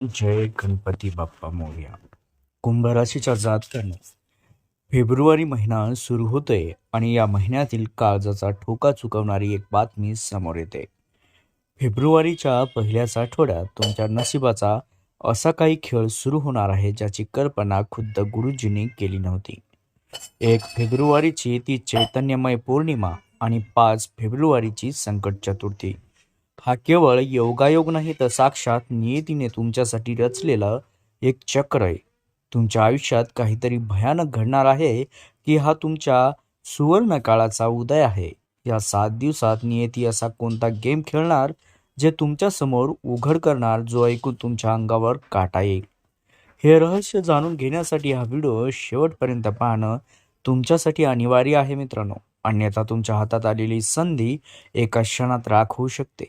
जय गणपती बाप्पा मोरया. कुंभ राशीच्या जातकांनो, फेब्रुवारी महिना सुरू होतोय आणि या महिन्यातील काळजाचा ठोका चुकवणारी एक बातमी समोर येते. फेब्रुवारीच्या पहिल्याच आठवड्यात तुमच्या नशिबाचा असा काही खेळ सुरू होणार आहे ज्याची कल्पना खुद्द गुरुजींनी केली नव्हती. 1 फेब्रुवारीची ती चैतन्यमय पौर्णिमा आणि 5 फेब्रुवारीची संकट चतुर्थी. हा केवळ योगायोग नाही तर साक्षात नियतीने तुमच्यासाठी रचलेलं एक चक्र आहे. तुमच्या आयुष्यात काहीतरी भयानक घडणार आहे की हा तुमच्या सुवर्ण काळाचा उदय आहे. या 7 दिवसात नियती असा कोणता गेम खेळणार जे तुमच्या समोर उघड करणार जो ऐकून तुमच्या अंगावर काटा येईल. हे रहस्य जाणून घेण्यासाठी हा व्हिडिओ शेवटपर्यंत पाहणं तुमच्यासाठी अनिवार्य आहे मित्रांनो. अन्यथा तुमच्या हातात आलेली संधी एका क्षणात राख होऊ शकते.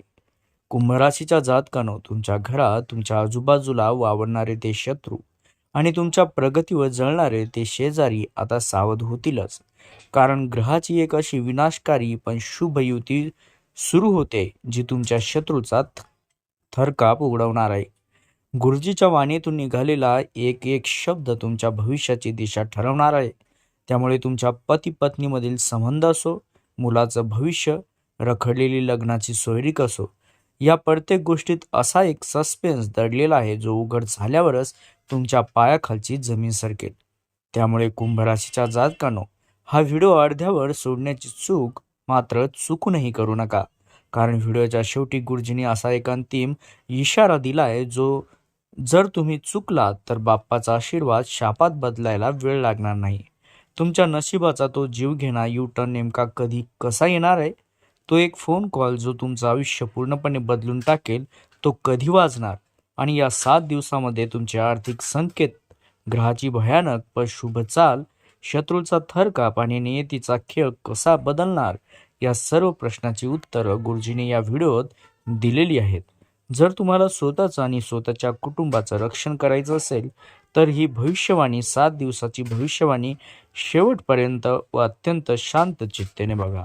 कुंभ राशीच्या जातकानो, तुमच्या घरात तुमच्या आजूबाजूला वावरणारे ते शत्रू आणि तुमच्या प्रगतीवर जळणारे ते शेजारी आता सावध होतीलच. कारण ग्रहाची एक अशी विनाशकारी पण शुभ युती सुरू होते जी तुमच्या शत्रूचा थरकाप उडवणार आहे. गुरुजीच्या वाणीतून निघालेला एक एक शब्द तुमच्या भविष्याची दिशा ठरवणार आहे. त्यामुळे तुमच्या पती पत्नीमधील संबंध असो, मुलाचं भविष्य, रखडलेली लग्नाची सोयरीक असो, या प्रत्येक गोष्टीत असा एक सस्पेन्स दडलेला आहे जो उघड झाल्यावरच तुमच्या पायाखालची जमीन सरकेल. त्यामुळे कुंभ राशीच्या जातकांनो, हा व्हिडिओ अर्ध्यावर सोडण्याची चूक मात्र चुकूनही करू नका. कारण व्हिडिओच्या शेवटी गुरुजींनी असा एक अंतिम इशारा दिलाय जो जर तुम्ही चुकलात तर बाप्पाचा आशीर्वाद शापात बदलायला वेळ लागणार नाही. तुमच्या नशिबाचा तो जीवघेणा यू टर्न नेमका कधी कसा येणार आहे, तो एक फोन कॉल जो तुमचं आयुष्य पूर्णपणे बदलून टाकेल, तो कधी वाजणार आणि या 7 दिवसामध्ये तुमचे आर्थिक संकेत, ग्रहाची भयानक पण शुभ चाल, शत्रूचा थरकाप आणि नियतीचा खेळ कसा बदलणार, या सर्व प्रश्नाची उत्तरं गुरुजींनी या व्हिडिओत दिलेली आहेत. जर तुम्हाला स्वतःचं आणि स्वतःच्या कुटुंबाचं रक्षण करायचं असेल तर ही भविष्यवाणी 7 दिवसाची भविष्यवाणी शेवटपर्यंत व अत्यंत शांत चित्तेने बघा.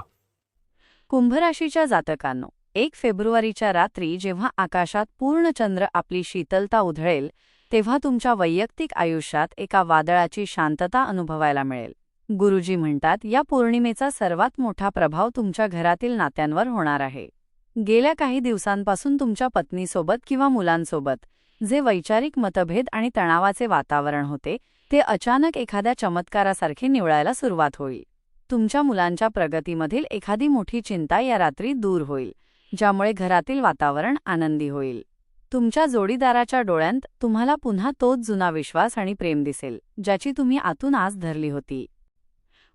कुंभ राशीच्या जातकांनो, 1 फेब्रुवारीच्या रात्री जेव्हा आकाशात पूर्ण चंद्र आपली शीतलता उधळेल तेव्हा तुमच्या वैयक्तिक आयुष्यात एका वादळाची शांतता अनुभवायला मिळेल. गुरुजी म्हणतात, या पौर्णिमेचा सर्वात मोठा प्रभाव तुमच्या घरातील नात्यांवर होणार आहे. गेल्या काही दिवसांपासून तुमच्या पत्नीसोबत किंवा मुलांसोबत जे वैचारिक मतभेद आणि तणावाचे वातावरण होते ते अचानक एखाद्या चमत्कारासारखे निवळायला सुरुवात होईल. तुमच्या मुलांच्या प्रगतीमधील एखादी मोठी चिंता या रात्री दूर होईल, ज्यामुळे घरातील वातावरण आनंदी होईल. तुमच्या जोडीदाराच्या डोळ्यांत तुम्हाला पुन्हा तोच जुना विश्वास आणि प्रेम दिसेल ज्याची तुम्ही आतून आस धरली होती.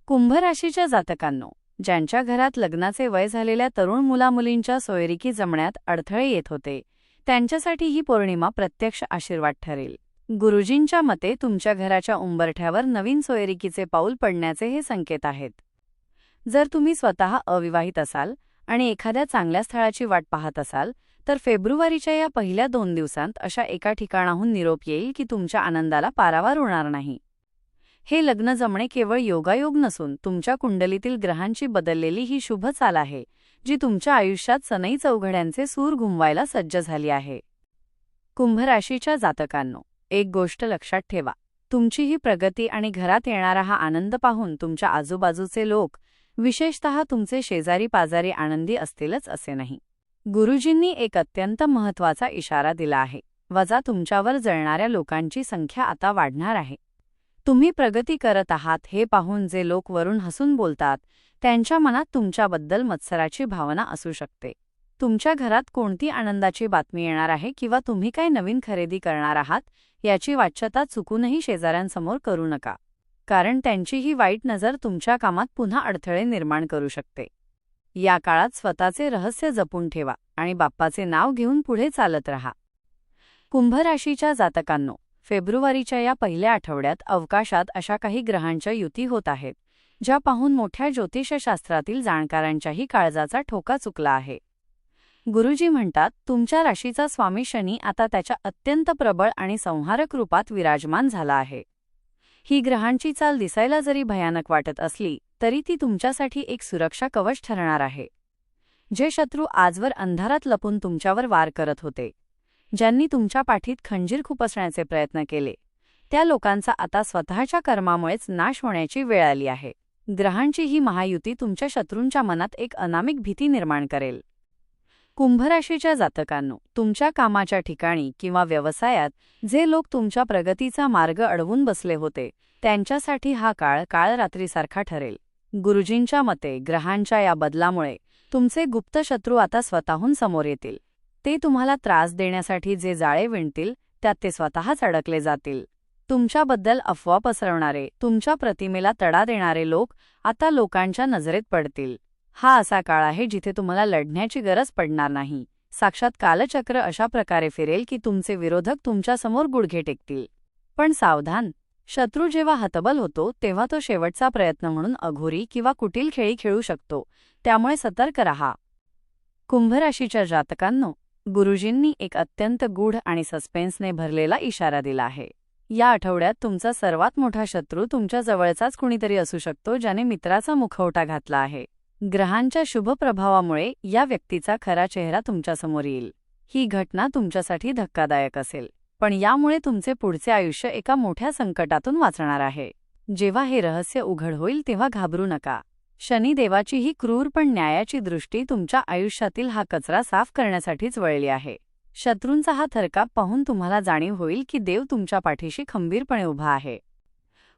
कुंभ राशीच्या जातकांनो, ज्यांच्या घरात लग्नाचे वय झालेल्या तरुण मुलामुलींच्या सोयरिकी जमण्यात अडथळे येत होते त्यांच्यासाठी ही पौर्णिमा प्रत्यक्ष आशीर्वाद ठरेल. गुरुजींच्या मते तुमच्या घराच्या उंबरठ्यावर नवीन सोयरिकीचे पाऊल पडण्याचे हे संकेत आहेत. जर तुम्ही स्वतः अविवाहित असाल आणि एखाद्या चांगल्या स्थळाची वाट पाहत असाल तर फेब्रुवारीच्या या पहिल्या 2 दिवसांत अशा एका ठिकाणाहून निरोप येईल की तुमच्या आनंदाला पारावार होणार नाही. हे लग्न जमणे केवळ योगायोग नसून तुमच्या कुंडलीतील ग्रहांची बदललेली ही शुभ चाल आहे जी तुमच्या आयुष्यात सनई चौघड्यांचे सूर घुमवायला सज्ज झाली आहे. कुंभ राशीच्या जातकांनो, एक गोष्ट लक्षात ठेवा, तुमची ही प्रगती आणि घरात येणारा हा आनंद पाहून तुमच्या आजूबाजूचे लोक, विशेषतः तुमचे शेजारी पाजारी आनंदी असतीलच असे नाही. गुरुजींनी एक अत्यंत महत्त्वाचा इशारा दिला आहे. वजा तुमच्यावर जळणाऱ्या लोकांची संख्या आता वाढणार आहे. तुम्ही प्रगती करत आहात हे पाहून जे लोक वरून हसून बोलतात त्यांच्या मनात तुमच्याबद्दल मत्सराची भावना असू शकते. तुमच्या घरात कोणती आनंदाची बातमी येणार आहे किंवा तुम्ही काय नवीन खरेदी करणार आहात याची वाच्यता चुकूनही शेजाऱ्यांसमोर करू नका, कारण त्यांची ही वाईट नजर तुमच्या कामात पुन्हा अडथळे निर्माण करू शकते. या काळात स्वतःचे रहस्य जपून ठेवा आणि बाप्पाचे नाव घेऊन पुढे चालत राहा. कुंभ राशीच्या जातकांनो, फेब्रुवारीच्या या पहिल्या आठवड्यात अवकाशात अशा काही ग्रहांच्या युती होत आहेत ज्या पाहून मोठ्या ज्योतिषशास्त्रातील जाणकारांच्याही काळजाचा ठोका चुकला आहे. गुरुजी म्हणतात, तुमच्या राशीचा स्वामी शनी आता त्याच्या अत्यंत प्रबळ आणि संहारक रूपात विराजमान झाला आहे. ही ग्रहांची चाल दिसायला जरी भयानक वाटत असली तरी ती तुमच्यासाठी एक सुरक्षा कवच ठरणार आहे. जे शत्रू आजवर अंधारात लपून तुमच्यावर वार करत होते ज्यांनी तुमच्या पाठीत खंजीर खुपसण्याचे प्रयत्न केले, त्या लोकांचा आता स्वतःच्या कर्मामुळेच नाश होण्याची वेळ आली आहे. ग्रहांची ही महायुती तुमच्या शत्रूंच्या मनात एक अनामिक भीती निर्माण करेल. कुंभ राशीच्या जातकांनो, तुमच्या कामाच्या ठिकाणी किंवा व्यवसायात जे लोक तुमच्या प्रगतीचा मार्ग अडवून बसले होते, त्यांच्यासाठी हा काळ काळ रात्रीसारखा ठरेल. गुरुजींच्या मते ग्रहांच्या या बदलामुळे तुमचे गुप्त शत्रू आता स्वतःहून समोर येतील. ते तुम्हाला त्रास देण्यासाठी जे जाळे विणतील त्यात ते स्वतःच अडकले जातील. तुमच्याबद्दल अफवा पसरवणारे, तुमच्या प्रतिमेला तडा देणारे लोक आता लोकांच्या नजरेत पडतील. हा असा काळ आहे जिथे तुम्हाला लढण्याची गरज पडणार नाही. साक्षात कालचक्र अशा प्रकारे फिरेल की तुमचे विरोधक तुमच्यासमोर गुडघे टेकतील. पण सावधान, शत्रू जेव्हा हतबल होतो तेव्हा तो शेवटचा प्रयत्न म्हणून अघोरी किंवा कुटील खेळी खेळू शकतो, त्यामुळे सतर्क रहा. कुंभ राशीच्या जातकांनो, गुरुजींनी एक अत्यंत गूढ आणि सस्पेन्सने भरलेला इशारा दिला आहे. या आठवड्यात तुमचा सर्वात मोठा शत्रू तुमच्या जवळचाच कुणीतरी असू शकतो, ज्याने मित्राचा मुखवटा घातला आहे. ग्रहांच्या शुभ प्रभावामुळे या व्यक्तीचा खरा चेहरा तुमच्यासमोर येईल. ही घटना तुमच्यासाठी धक्कादायक असेल, पण यामुळे तुमचे पुढचे आयुष्य एका मोठ्या संकटातून वाचणार आहे. जेव्हा हे रहस्य उघड होईल तेव्हा घाबरू नका. शनिदेवाची ही क्रूर पण न्यायाची दृष्टी तुमच्या आयुष्यातील हा कचरा साफ करण्यासाठीच वळली आहे. शत्रूंचा हा थरकाप पाहून तुम्हाला जाणीव होईल की देव तुमच्या पाठीशी खंबीरपणे उभा आहे.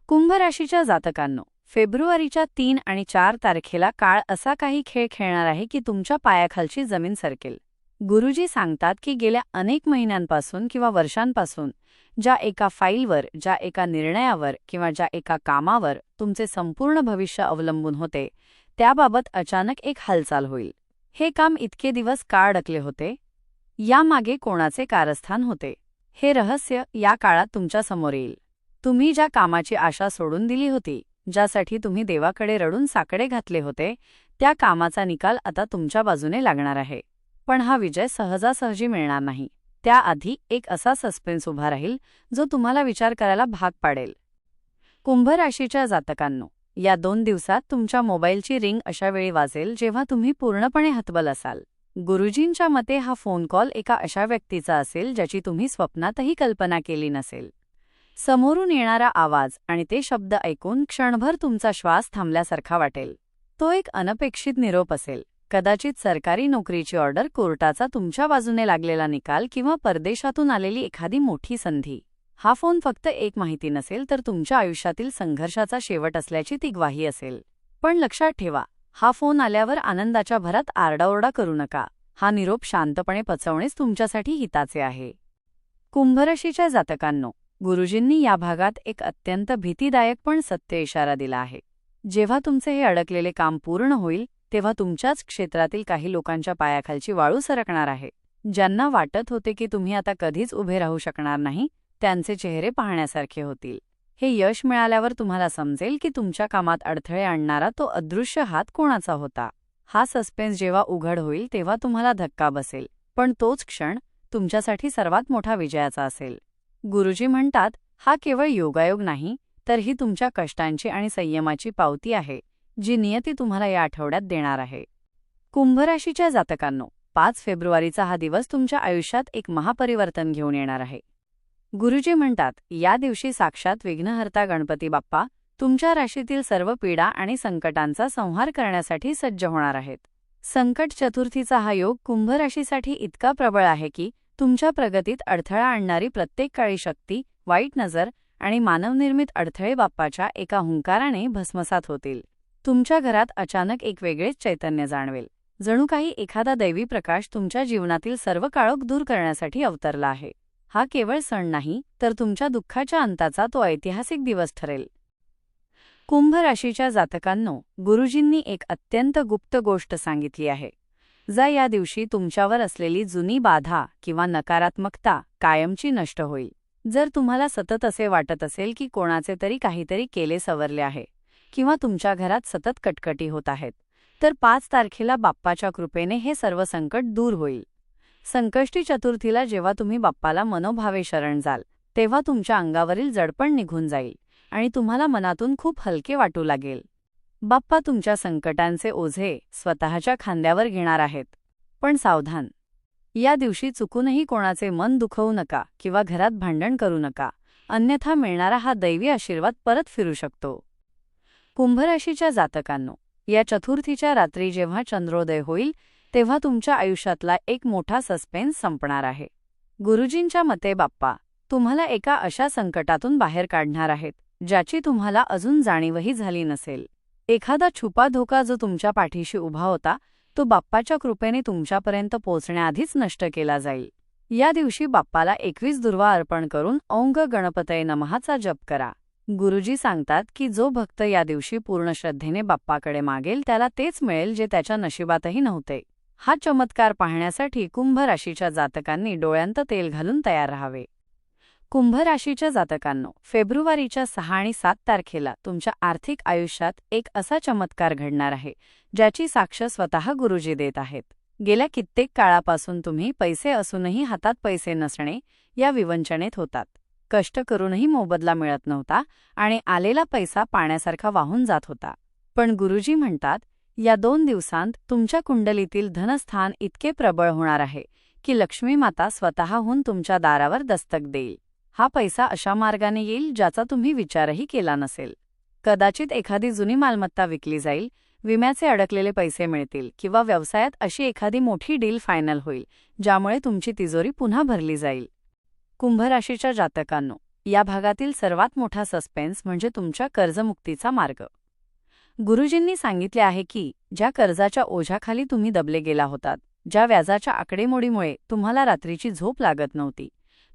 कुंभ राशीच्या जातकांनो, फेब्रुवारीच्या 3 आणि 4 तारखेला काळ असा काही खेळ खेळणार आहे की तुमच्या पायाखालची जमीन सरकेल. गुरुजी सांगतात की गेल्या अनेक महिन्यांपासून किंवा वर्षांपासून ज्या एका फाईलवर, ज्या एका निर्णयावर किंवा ज्या एका कामावर तुमचे संपूर्ण भविष्य अवलंबून होते, त्याबाबत अचानक एक हालचाल होईल. हे काम इतके दिवस का अडकले होते? यामागे कोणाचे कारस्थान होते? हे रहस्य या काळात तुमच्या समोर येईल. तुम्ही ज्या कामाची आशा सोडून दिली होती, ज्यासाठी तुम्ही देवाकडे रडून साकडे घातले होते, त्या कामाचा निकाल आता तुमच्या बाजूने लागणार आहे. पण हा विजय सहजासहजी मिळणार नाही. त्याआधी एक असा सस्पेन्स उभा राहील जो तुम्हाला विचार करायला भाग पाडेल. कुंभ राशीच्या जातकांनो, या 2 दिवसात तुमच्या मोबाईलची रिंग अशा वेळी वाजेल जेव्हा तुम्ही पूर्णपणे हतबल असाल. गुरुजींच्या मते हा फोन कॉल एका अशा व्यक्तीचा असेल ज्याची तुम्ही स्वप्नातही कल्पना केली नसेल. समोरून येणारा आवाज आणि ते शब्द ऐकून क्षणभर तुमचा श्वास थांबल्यासारखा वाटेल. तो एक अनपेक्षित निरोप असेल, कदाचित सरकारी नोकरीची ऑर्डर, कोर्टाचा तुमच्या बाजूने लागलेला निकाल किंवा परदेशातून आलेली एखादी मोठी संधी. हा फोन फक्त एक माहिती नसेल तर तुमच्या आयुष्यातील संघर्षाचा शेवट असल्याची ती ग्वाही असेल. पण लक्षात ठेवा, हा फोन आल्यावर आनंदाच्या भरात आरडाओरडा करू नका. हा निरोप शांतपणे पचवणेच तुमच्यासाठी हिताचे आहे. कुंभ राशीच्या जातकांनो, गुरुजींनी या भागात एक अत्यंत भीतीदायक पण सत्य इशारा दिला आहे. जेव्हा तुमचे हे अडकलेले काम पूर्ण होईल तेव्हा तुमच्याच क्षेत्रातील काही लोकांच्या पायाखालची वाळू सरकणार आहे. ज्यांना वाटत होते की तुम्ही आता कधीच उभे राहू शकणार नाही, त्यांचे चेहरे पाहण्यासारखे होतील. हे यश मिळाल्यावर तुम्हाला समजेल की तुमच्या कामात अडथळे आणणारा तो अदृश्य हात कोणाचा होता. हा सस्पेन्स जेव्हा उघड होईल तेव्हा तुम्हाला धक्का बसेल, पण तोच क्षण तुमच्यासाठी सर्वात मोठा विजयाचा असेल. गुरुजी म्हणतात, हा केवळ योगायोग नाही, तर ही तुमच्या कष्टांची आणि संयमाची पावती आहे, जी नियती तुम्हाला या आठवड्यात देणार आहे. कुंभ राशीच्या जातकांनो, 5 फेब्रुवारीचा हा दिवस तुमच्या आयुष्यात एक महापरिवर्तन घेऊन येणार आहे. गुरुजी म्हणतात, या दिवशी साक्षात विघ्नहर्ता गणपती बाप्पा तुमच्या राशीतील सर्व पीडा आणि संकटांचा संहार करण्यासाठी सज्ज होणार आहेत. संकट चतुर्थीचा हा योग कुंभ राशीसाठी इतका प्रबळ आहे की तुमच्या प्रगतीत अडथळा आणणारी प्रत्येक काळी शक्ती, वाईट नजर आणि मानवनिर्मित अडथळे बाप्पाच्या एका हुंकाराने भस्मसात होतील. तुमच्या घरात अचानक एक वेगळेच चैतन्य जाणवेल, जणू काही एखादा दैवी प्रकाश तुमच्या जीवनातील सर्व काळोख दूर करण्यासाठी अवतरला आहे. हा केवळ सण नाही, तर तुमच्या दुःखाच्या अंताचा तो ऐतिहासिक दिवस ठरेल. कुंभ राशीच्या जातकांनो, गुरुजींनी एक अत्यंत गुप्त गोष्ट सांगितली आहे. या दिवशी तुमच्यावर असलेली जुनी बाधा किंवा नकारात्मकता कायमची नष्ट होईल. जर तुम्हाला सतत असे वाटत असेल की कोणाचे तरी काहीतरी केले सवरले आहे किंवा तुमच्या घरात सतत कटकटी होत आहेत, तर 5 तारखेला बाप्पाच्या कृपेने हे सर्व संकट दूर होईल. संकष्टी चतुर्थीला जेव्हा तुम्ही बाप्पाला मनोभावे शरण जाल, तेव्हा तुमच्या अंगावरील जडपण निघून जाईल आणि तुम्हाला मनातून खूप हलके वाटू लागेल. बाप्पा तुमच्या संकटांचे ओझे स्वतःच्या खांद्यावर घेणार आहेत. पण सावधान, या दिवशी चुकूनही कोणाचे मन दुखवू नका किंवा घरात भांडण करू नका, अन्यथा मिळणारा हा दैवी आशीर्वाद परत फिरू शकतो. कुंभ राशीच्या जातकांनो, या चतुर्थीच्या रात्री जेव्हा चंद्रोदय होईल तेव्हा तुमच्या आयुष्यातला एक मोठा सस्पेन्स संपणार आहे. गुरुजींच्या मते बाप्पा तुम्हाला एका अशा संकटातून बाहेर काढणार आहेत ज्याची तुम्हाला अजून जाणीवही झाली नसेल. एखादा छुपा धोका जो तुमच्या पाठीशी उभा होता तो बाप्पाच्या कृपेने तुमच्यापर्यंत पोहोचण्याआधीच नष्ट केला जाईल. या दिवशी बाप्पाला 21 दुर्वा अर्पण करून ओंग गणपतये नमःचा जप करा. गुरुजी सांगतात की जो भक्त या दिवशी पूर्ण श्रद्धेने बाप्पाकडे मागेल त्याला तेच मिळेल जे त्याच्या नशिबातही नव्हते. हा चमत्कार पाहण्यासाठी कुंभ राशीच्या जातकांनी डोळ्यांत तेल घालून तयार राहावे. कुंभ राशीच्या जातकांनो, फेब्रुवारीच्या 6 आणि 7 तारखेला तुमच्या आर्थिक आयुष्यात एक असा चमत्कार घडणार आहे ज्याची साक्ष स्वतः गुरुजी देत आहेत. गेल्या कित्येक काळापासून तुम्ही पैसे असूनही हातात पैसे नसणे या विवंचनेत होतात. कष्ट करूनही मोबदला मिळत नव्हता आणि आलेला पैसा पाण्यासारखा वाहून जात होता. पण गुरुजी म्हणतात, या 2 दिवसांत तुमच्या कुंडलीतील धनस्थान इतके प्रबळ होणार आहे की लक्ष्मी माता स्वतःहून तुमच्या दारावर दस्तक देईल. हा पैसा अशा मार्गाने येईल ज्याचा तुम्ही विचारही केला नसेल. कदाचित एखादी जुनी मालमत्ता विकली जाईल, विम्याचे अडकलेले पैसे मिळतील किंवा व्यवसायात अशी एखादी मोठी डील फायनल होईल ज्यामुळे तुमची तिजोरी पुन्हा भरली जाईल. कुंभ राशीच्या जातकांनो, या भागातील सर्वात मोठा सस्पेन्स म्हणजे तुमच्या कर्जमुक्तीचा मार्ग. गुरुजींनी सांगितले आहे की ज्या कर्जाच्या ओझ्याखाली तुम्ही दबले गेला होतात, ज्या व्याजाच्या आकडेमोडीमुळे तुम्हाला रात्रीची झोप लागत नव्हती,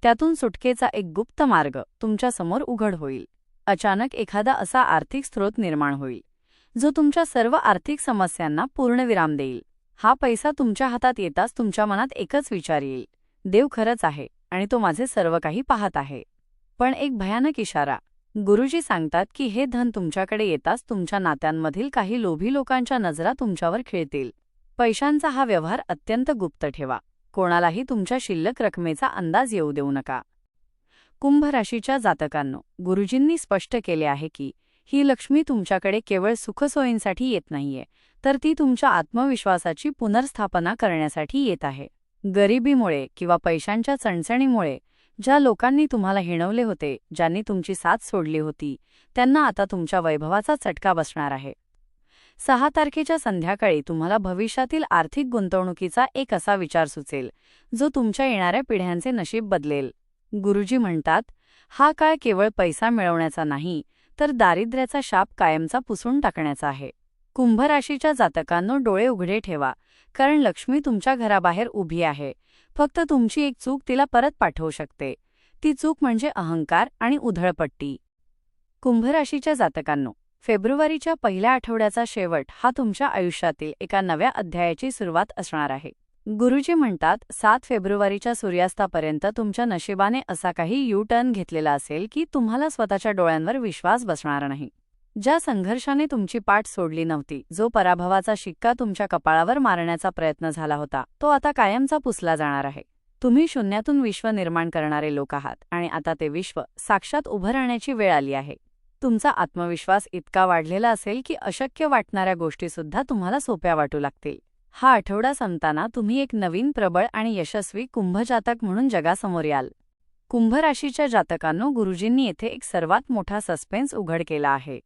त्यातून सुटकेचा एक गुप्त मार्ग तुमच्या समोर उघड होईल. अचानक एखादा असा आर्थिक स्रोत निर्माण होईल जो तुमच्या सर्व आर्थिक समस्यांना पूर्णविराम देईल. हा पैसा तुमच्या हातात येताच तुमच्या मनात एकच विचार येईल, देव खरंच आहे आणि तो माझे सर्व काही पाहत आहे. पण एक भयानक इशारा. गुरुजी सांगतात की हे धन तुमच्याकडे येताच तुमच्या नात्यांमधील काही लोभी लोकांच्या नजरा तुमच्यावर खिळतील. पैशांचा हा व्यवहार अत्यंत गुप्त ठेवा. कोणालाही तुमच्या शिल्लक रकमेचा अंदाज येऊ देऊ नका. कुंभ राशीच्या जातकांनो, गुरुजींनी स्पष्ट केले आहे की ही लक्ष्मी तुमच्याकडे केवळ सुखसोयींसाठी येत नाहीये, तर ती तुमच्या आत्मविश्वासाची पुनर्स्थापना करण्यासाठी येत आहे. गरिबीमुळे किंवा पैशांच्या चणचणीमुळे ज्या लोकांनी तुम्हाला हिणवले होते, ज्यांनी तुमची साथ सोडली होती, त्यांना आता तुमच्या वैभवाचा चटका बसणार आहे. 6 तारखेच्या संध्याकाळी तुम्हाला भविष्यातील आर्थिक गुंतवणुकीचा एक असा विचार सुचेल जो तुमच्या येणाऱ्या पिढ्यांचे नशीब बदलेल. गुरुजी म्हणतात, हा काळ केवळ पैसा मिळवण्याचा नाही, तर दारिद्र्याचा शाप कायमचा पुसून टाकण्याचा आहे. कुंभ राशीच्या जातकांनो, डोळे उघडे ठेवा, कारण लक्ष्मी तुमच्या घराबाहेर उभी आहे. फक्त तुमची एक चूक तिला परत पाठवू शकते. ती चूक म्हणजे अहंकार आणि उधळपट्टी. कुंभ राशीच्या जातकांनो, फेब्रुवारीच्या पहिल्या आठवड्याचा शेवट हा तुमच्या आयुष्यातील एका नव्या अध्यायाची सुरुवात असणार आहे. गुरुजी म्हणतात, 7 फेब्रुवारीच्या सूर्यास्तापर्यंत तुमच्या नशिबाने असा काही यू-टर्न घेतलेला असेल की तुम्हाला स्वतःच्या डोळ्यांवर विश्वास बसणार नाही. ज्या संघर्षाने तुमची पाठ सोडली नव्हती, जो पराभवाचा शिक्का तुमच्या कपाळावर मारण्याचा प्रयत्न झाला होता, तो आता कायमचा पुसला जाणार आहे. तुम्ही शून्यातून विश्व निर्माण करणारे लोक आहात आणि आता ते विश्व साक्षात उभं राहण्याची वेळ आली आहे. तुमचा आत्मविश्वास इतका वाढलेला असेल की अशक्य वाटणाऱ्या गोष्टीसुद्धा तुम्हाला सोप्या वाटू लागतील. हा आठवडा संपताना तुम्ही एक नवीन प्रबळ आणि यशस्वी कुंभजातक म्हणून जगासमोर याल. कुंभ राशीच्या जातकांनो, गुरुजींनी येथे एक सर्वात मोठा सस्पेन्स उघड केला आहे.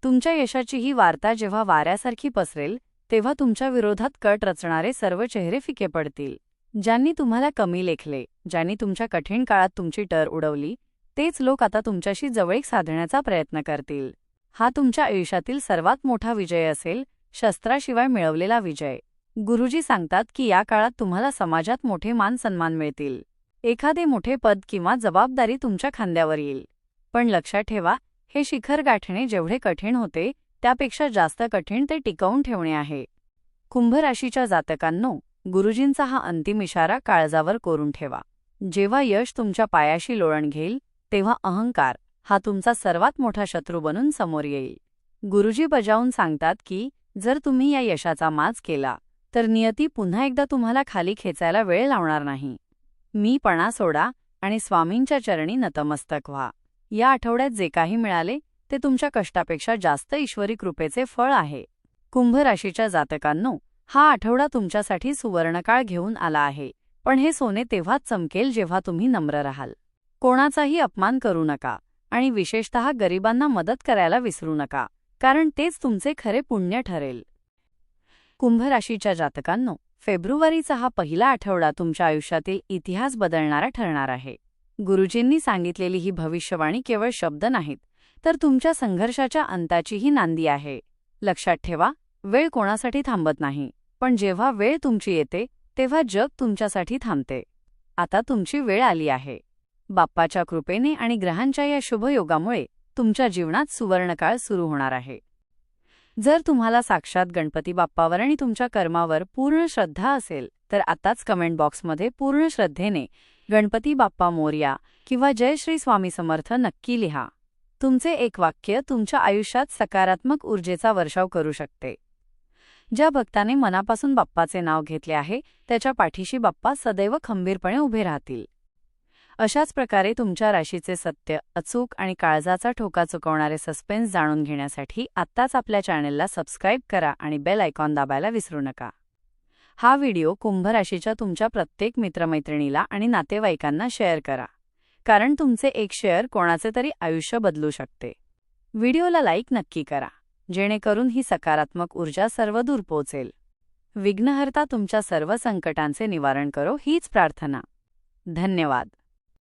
तुमच्या यशाची ही वार्ता जेव्हा वाऱ्यासारखी पसरेल तेव्हा तुमच्या विरोधात कट रचणारे सर्व चेहरे फिके पडतील. ज्यांनी तुम्हाला कमी लेखले, ज्यांनी तुमच्या कठीण काळात तुमची टर उडवली, तेच लोक आता तुमच्याशी जवळीक साधण्याचा प्रयत्न करतील. हा तुमच्या आयुष्यातील सर्वात मोठा विजय असेल, शस्त्राशिवाय मिळवलेला विजय. गुरुजी सांगतात की या काळात तुम्हाला समाजात मोठे मान सन्मान मिळतील. एखादे मोठे पद किंवा जबाबदारी तुमच्या खांद्यावर येईल. पण लक्षात ठेवा, हे शिखर गाठणे जेवढे कठीण होते त्यापेक्षा जास्त कठीण ते टिकवून ठेवणे आहे. कुंभ राशीच्या जातकांनो, गुरुजींचा हा अंतिम इशारा काळजावर कोरून ठेवा. जेव्हा यश तुमच्या पायाशी लोळण घेईल तेव्हा अहंकार हा तुमचा सर्वात मोठा शत्रू बनून समोर येईल. गुरुजी बजावून सांगतात की जर तुम्ही या यशाचा माज केला तर नियती पुन्हा एकदा तुम्हाला खाली खेचायला वेळ लावणार नाही. मीपणा सोडा आणि स्वामींच्या चरणी नतमस्तक व्हा. या आठवड्यात जे काही मिळाले ते तुमच्या कष्टापेक्षा जास्त ईश्वरी कृपेचे फळ आहे. कुंभ राशीच्या जातकांनो, हा आठवडा तुमच्यासाठी सुवर्णकाळ घेऊन आला आहे, पण हे सोने तेव्हाच चमकेल जेव्हा तुम्ही नम्र राहाल. कोणाचाही अपमान करू नका आणि विशेषतः गरिबांना मदत करायला विसरू नका, कारण तेच तुमचे खरे पुण्य ठरेल. कुंभ राशीच्या जातकांनो, फेब्रुवारीचा हा पहिला आठवडा तुमच्या आयुष्यातील इतिहास बदलणारा ठरणार आहे. गुरुजींनी सांगितलेली ही भविष्यवाणी केवळ शब्द नाहीत, तर तुमच्या संघर्षाच्या अंताचीही नांदी आहे. लक्षात ठेवा, वेळ कोणासाठी थांबत नाही, पण जेव्हा वेळ तुमची येते तेव्हा जग तुमच्यासाठी थांबते. आता तुमची वेळ आली आहे. बाप्पाच्या कृपेने आणि ग्रहांच्या या शुभयोगामुळे तुमच्या जीवनात सुवर्णकाळ सुरू होणार आहे. जर तुम्हाला साक्षात गणपती बाप्पावर आणि तुमच्या कर्मावर पूर्ण श्रद्धा असेल तर आताच कमेंट बॉक्समध्ये पूर्ण श्रद्धेने गणपती बाप्पा मोरया किंवा जय श्री स्वामी समर्थ नक्की लिहा. तुमचे एक वाक्य तुमच्या आयुष्यात सकारात्मक ऊर्जेचा वर्षाव करू शकते. ज्या भक्ताने मनापासून बाप्पाचे नाव घेतले आहे त्याच्या पाठीशी बाप्पा सदैव खंबीरपणे उभे राहतील. अशाच प्रकारे तुमच्या राशीचे सत्य, अचूक आणि काळजाचा ठोका चुकवणारे सस्पेन्स जाणून घेण्यासाठी आत्ताच आपल्या चॅनेलला सबस्क्राईब करा आणि बेल आयकॉन दाबायला विसरू नका. हा व्हिडिओ कुंभ राशीच्या तुमच्या प्रत्येक मित्रमैत्रिणीला आणि नातेवाईकांना शेअर करा, कारण तुमचे एक शेअर कोणाचे तरी आयुष्य बदलू शकते. व्हिडिओला लाईक नक्की करा, जेणेकरून ही सकारात्मक ऊर्जा सर्वदूर पोहोचेल. विघ्नहर्ता तुमच्या सर्व संकटांचे निवारण करो हीच प्रार्थना. धन्यवाद.